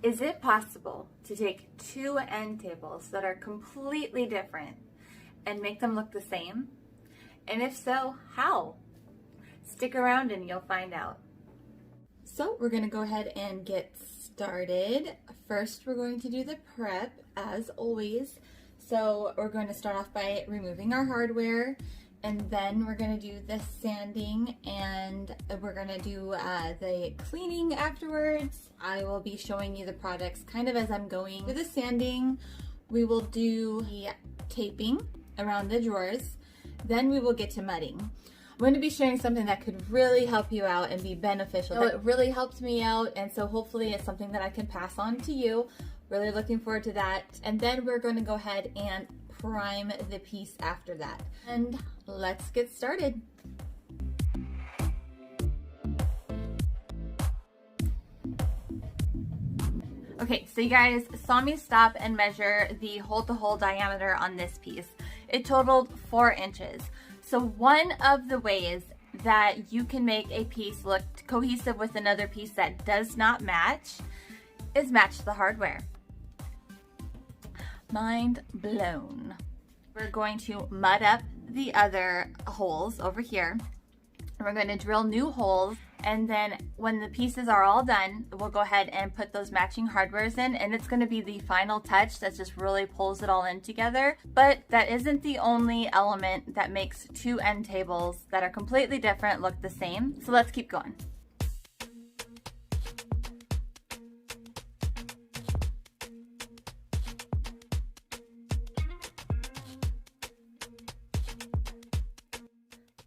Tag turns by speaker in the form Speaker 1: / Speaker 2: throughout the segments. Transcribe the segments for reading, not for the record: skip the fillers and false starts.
Speaker 1: Is it possible to take two end tables that are completely different and make them look the same? And if so, how? Stick around and you'll find out. So we're gonna go ahead and get started. First, we're going to do the prep as always. So we're going to start off by removing our hardware, and then we're going to do the sanding, and we're going to do the cleaning afterwards. I will be showing you the products kind of as I'm going. For the sanding, we will do the taping around the drawers. Then we will get to mudding. I'm going to be sharing something that could really help you out and be beneficial. So it really helped me out, and so hopefully it's something that I can pass on to you. Really looking forward to that. And then we're going to go ahead and prime the piece after that. And let's get started. Okay, so you guys saw me stop and measure the hole-to-hole diameter on this piece. It totaled 4 inches. So one of the ways that you can make a piece look cohesive with another piece that does not match is match the hardware. Mind blown. We're going to mud up the other holes over here. We're going to drill new holes, and then when the pieces are all done, we'll go ahead and put those matching hardwares in, and it's going to be the final touch that just really pulls it all in together. But that isn't the only element that makes two end tables that are completely different look the same. So let's keep going.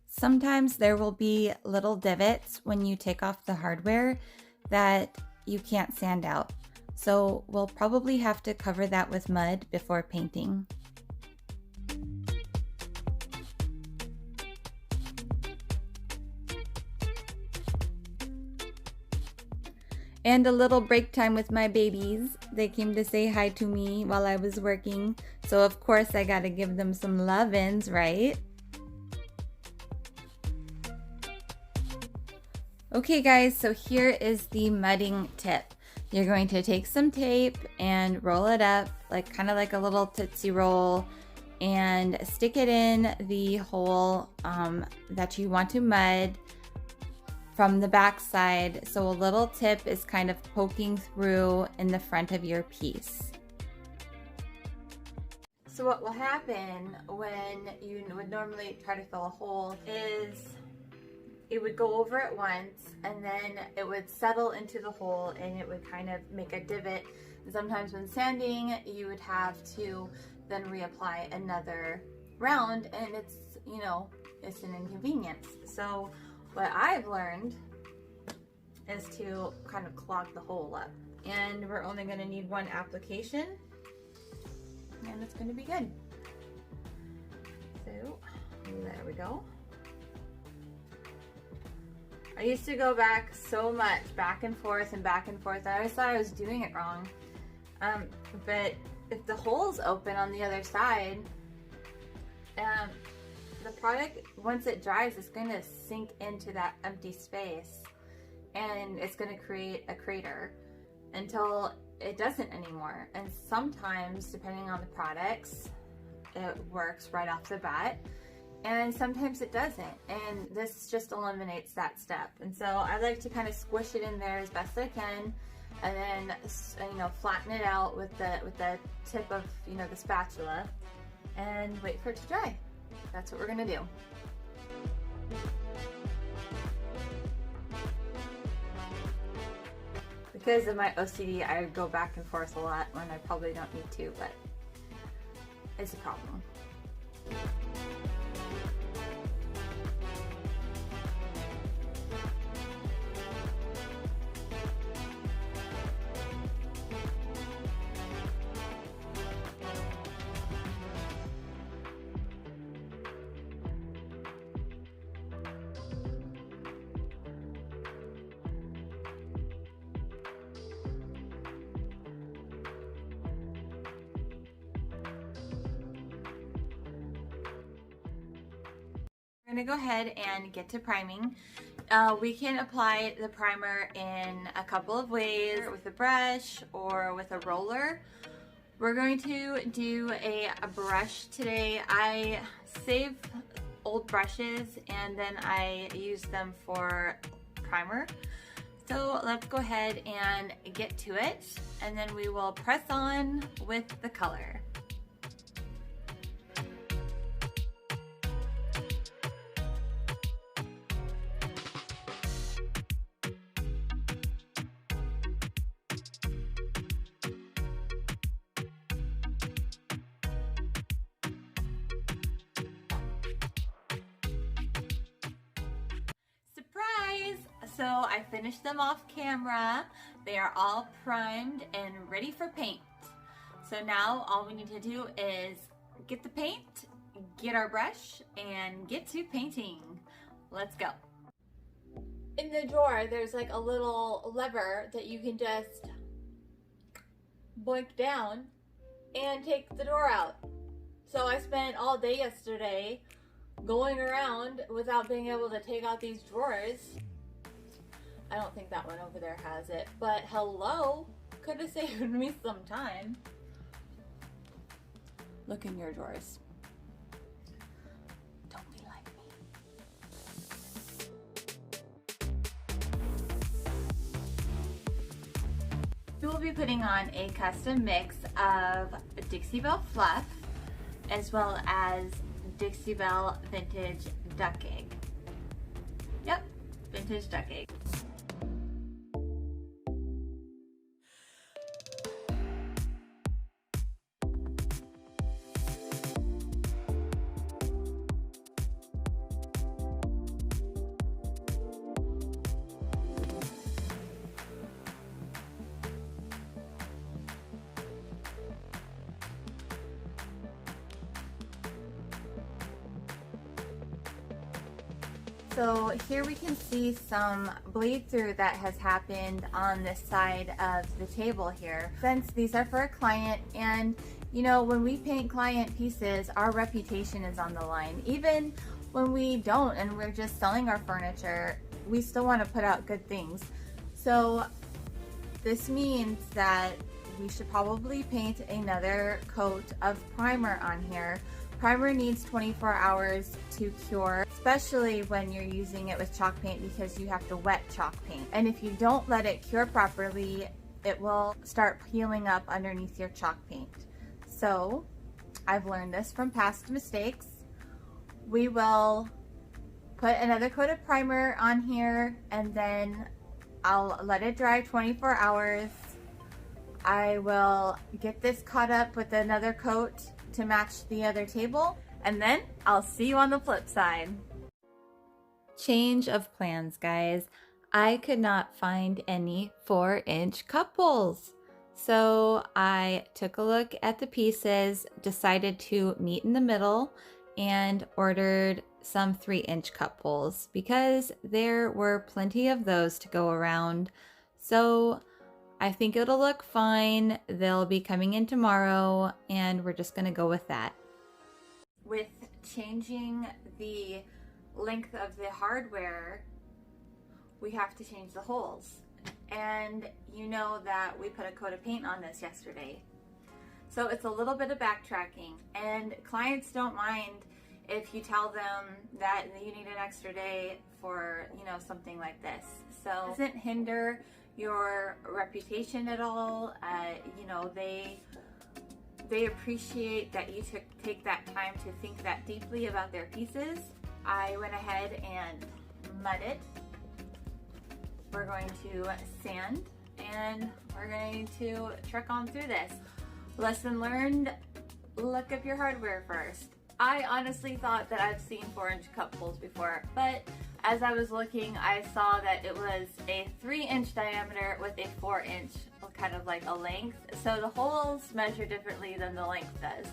Speaker 1: Sometimes there will be little divots when you take off the hardware that you can't sand out. So we'll probably have to cover that with mud before painting. And a little break time with my babies. They came to say hi to me while I was working. So of course I gotta give them some love-ins, right? Okay guys, so here is the mudding tip. You're going to take some tape and roll it up, like kind of like a little Tootsie Roll, and stick it in the hole that you want to mud from the back side. So a little tip is kind of poking through in the front of your piece. So what will happen when you would normally try to fill a hole is it would go over it once, and then it would settle into the hole, and it would kind of make a divot. And sometimes when sanding, you would have to then reapply another round, and it's, you know, it's an inconvenience. So what I've learned is to kind of clog the hole up. And we're only gonna need one application, and it's gonna be good. So, there we go. I used to go back so much, back and forth and back and forth. I always thought I was doing it wrong. But if the hole's open on the other side, the product, once it dries, is going to sink into that empty space, and it's going to create a crater until it doesn't anymore. And sometimes, depending on the products, it works right off the bat. And sometimes it doesn't, and this just eliminates that step. And so I like to kind of squish it in there as best I can, and then, you know, flatten it out with the tip of, you know, the spatula, and wait for it to dry. That's what we're gonna do. Because of my OCD, I go back and forth a lot when I probably don't need to, but it's a problem. We're gonna go ahead and get to priming. We can apply the primer in a couple of ways, with a brush or with a roller. We're going to do a brush today. I save old brushes and then I use them for primer. So let's go ahead and get to it, and then we will press on with the color. So I finished them off camera. They are all primed and ready for paint. So now all we need to do is get the paint, get our brush, and get to painting. Let's go. In the drawer, there's like a little lever that you can just boink down and take the drawer out. So I spent all day yesterday going around without being able to take out these drawers. I don't think that one over there has it, but hello, could have saved me some time. Look in your drawers. Don't be like me. We will be putting on a custom mix of Dixie Belle Fluff as well as Dixie Belle Vintage Duck Egg. Yep, Vintage Duck Egg. So here we can see some bleed through that has happened on this side of the table here. Since these are for a client, and you know, when we paint client pieces, our reputation is on the line. Even when we don't and we're just selling our furniture, we still want to put out good things. So this means that we should probably paint another coat of primer on here. Primer needs 24 hours to cure, especially when you're using it with chalk paint, because you have to wet chalk paint. And if you don't let it cure properly, it will start peeling up underneath your chalk paint. So I've learned this from past mistakes. We will put another coat of primer on here and then I'll let it dry 24 hours. I will get this caught up with another coat to match the other table, and then I'll see you on the flip side. Change of plans, guys. I could not find any 4-inch cup bowls. So I took a look at the pieces, decided to meet in the middle, and ordered some 3-inch cup bowls because there were plenty of those to go around. So I think it'll look fine. They'll be coming in tomorrow and we're just gonna go with that. With changing the length of the hardware, we have to change the holes. And you know that we put a coat of paint on this yesterday. So it's a little bit of backtracking, and clients don't mind if you tell them that you need an extra day for, you know, something like this. So it doesn't hinder your reputation at all. You know, they appreciate that you take that time to think that deeply about their pieces. I went ahead and mudded. We're going to sand and we're going to truck on through this. Lesson learned, look up your hardware first. I honestly thought that I've seen 4-inch cup bowls before, but as I was looking, I saw that it was a 3-inch diameter with a 4-inch kind of like a length. So the holes measure differently than the length does.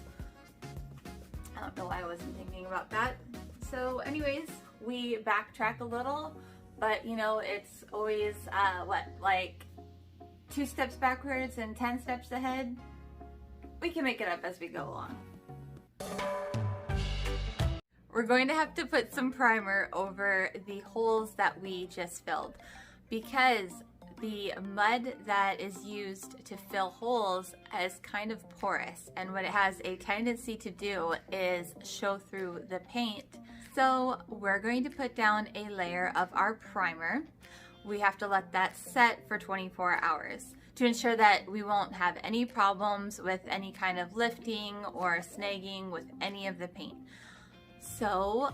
Speaker 1: I don't know why I wasn't thinking about that. So anyways, we backtrack a little, but you know, it's always, like 2 steps backwards and 10 steps ahead? We can make it up as we go along. we're going to have to put some primer over the holes that we just filled, because the mud that is used to fill holes is kind of porous, and what it has a tendency to do is show through the paint. So we're going to put down a layer of our primer. We have to let that set for 24 hours to ensure that we won't have any problems with any kind of lifting or snagging with any of the paint. So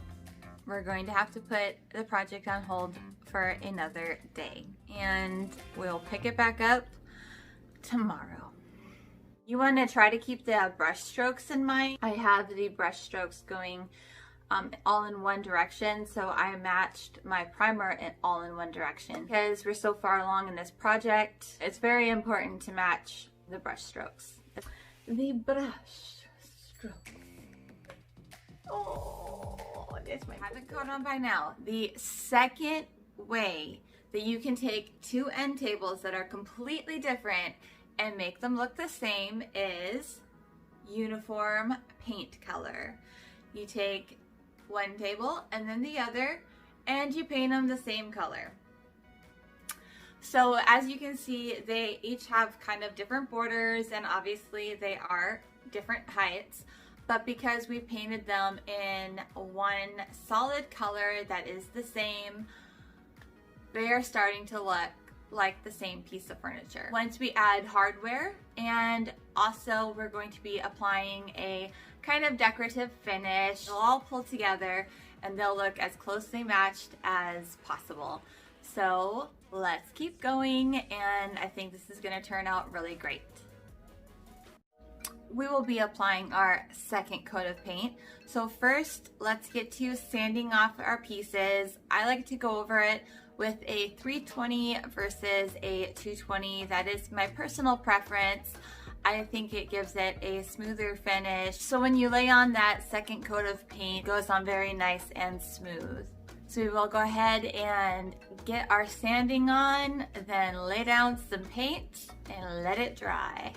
Speaker 1: we're going to have to put the project on hold for another day, and we'll pick it back up tomorrow. You want to try to keep the brush strokes in mind. I have the brush strokes going all in one direction, so I matched my primer all in one direction. Because we're so far along in this project, it's very important to match the brush strokes. The brush strokes. Oh, this might haven't caught on by now. The second way that you can take two end tables that are completely different and make them look the same is uniform paint color. You take one table and then the other, and you paint them the same color. So as you can see, they each have kind of different borders, and obviously they are different heights, but because we painted them in one solid color that is the same, they are starting to look like the same piece of furniture. Once we add hardware, and also we're going to be applying a kind of decorative finish, they'll all pull together and they'll look as closely matched as possible. So let's keep going, and I think this is going to turn out really great. We will be applying our second coat of paint. So first, let's get to sanding off our pieces. I like to go over it with a 320 versus a 220. That is my personal preference. I think it gives it a smoother finish. So when you lay on that second coat of paint, it goes on very nice and smooth. So we will go ahead and get our sanding on, then lay down some paint and let it dry.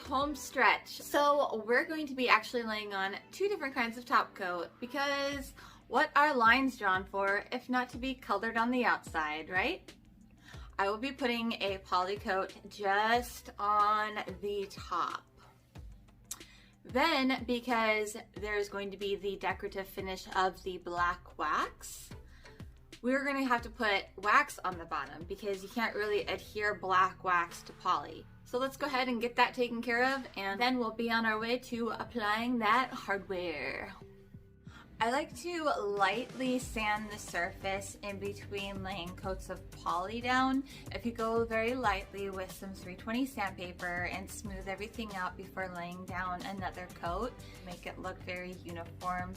Speaker 1: Home stretch. So we're going to be actually laying on two different kinds of top coat, because what are lines drawn for if not to be colored on the outside, right? I will be putting a poly coat just on the top. Then, because there's going to be the decorative finish of the black wax, we're going to have to put wax on the bottom because you can't really adhere black wax to poly. So let's go ahead and get that taken care of, and then we'll be on our way to applying that hardware. I like to lightly sand the surface in between laying coats of poly down. If you go very lightly with some 320 sandpaper and smooth everything out before laying down another coat, make it look very uniform,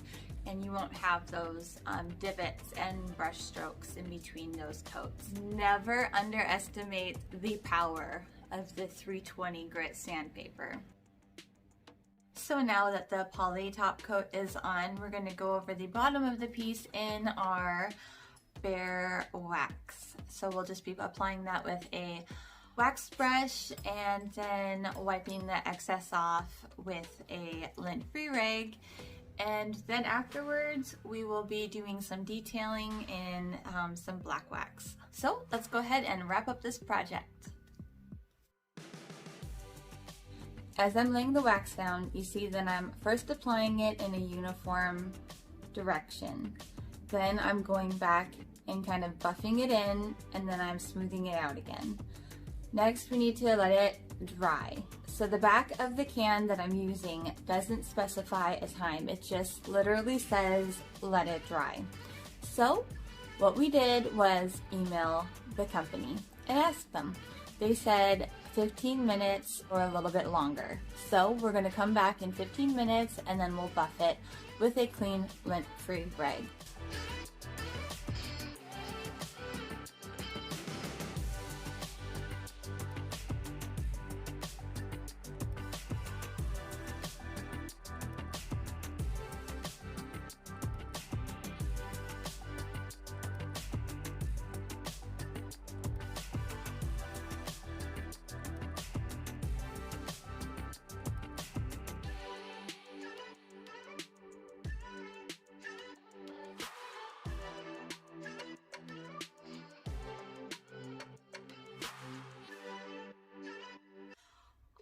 Speaker 1: and you won't have those divots and brush strokes in between those coats. Never underestimate the power of the 320 grit sandpaper. So now that the poly top coat is on, we're going to go over the bottom of the piece in our bare wax. So we'll just be applying that with a wax brush and then wiping the excess off with a lint-free rag. And then afterwards, we will be doing some detailing in some black wax. So let's go ahead and wrap up this project. As I'm laying the wax down, you see that I'm first applying it in a uniform direction. Then I'm going back and kind of buffing it in, and then I'm smoothing it out again. Next, we need to let it dry. So the back of the can that I'm using doesn't specify a time. It just literally says, let it dry. So what we did was email the company and ask them. They said 15 minutes or a little bit longer. So we're going to come back in 15 minutes and then we'll buff it with a clean lint-free rag.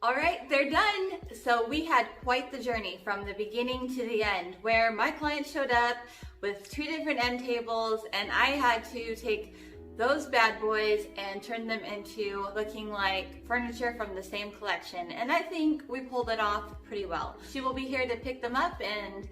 Speaker 1: All right, they're done. So we had quite the journey from the beginning to the end, where my client showed up with 2 different end tables, and I had to take those bad boys and turn them into looking like furniture from the same collection. And I think we pulled it off pretty well. She will be here to pick them up, and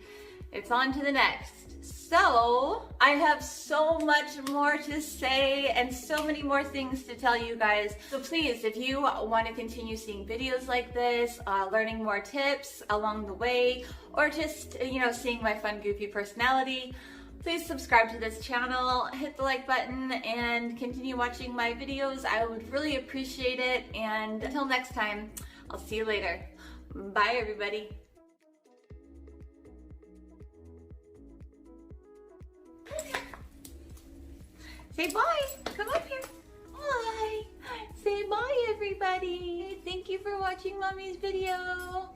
Speaker 1: it's on to the next. So I have so much more to say and so many more things to tell you guys. So please, if you want to continue seeing videos like this, learning more tips along the way, or just, seeing my fun, goofy personality, please subscribe to this channel, hit the like button, and continue watching my videos. I would really appreciate it. And until next time, I'll see you later. Bye, everybody. Say bye. Come up here. Bye. Say bye, everybody. Thank you for watching Mommy's video.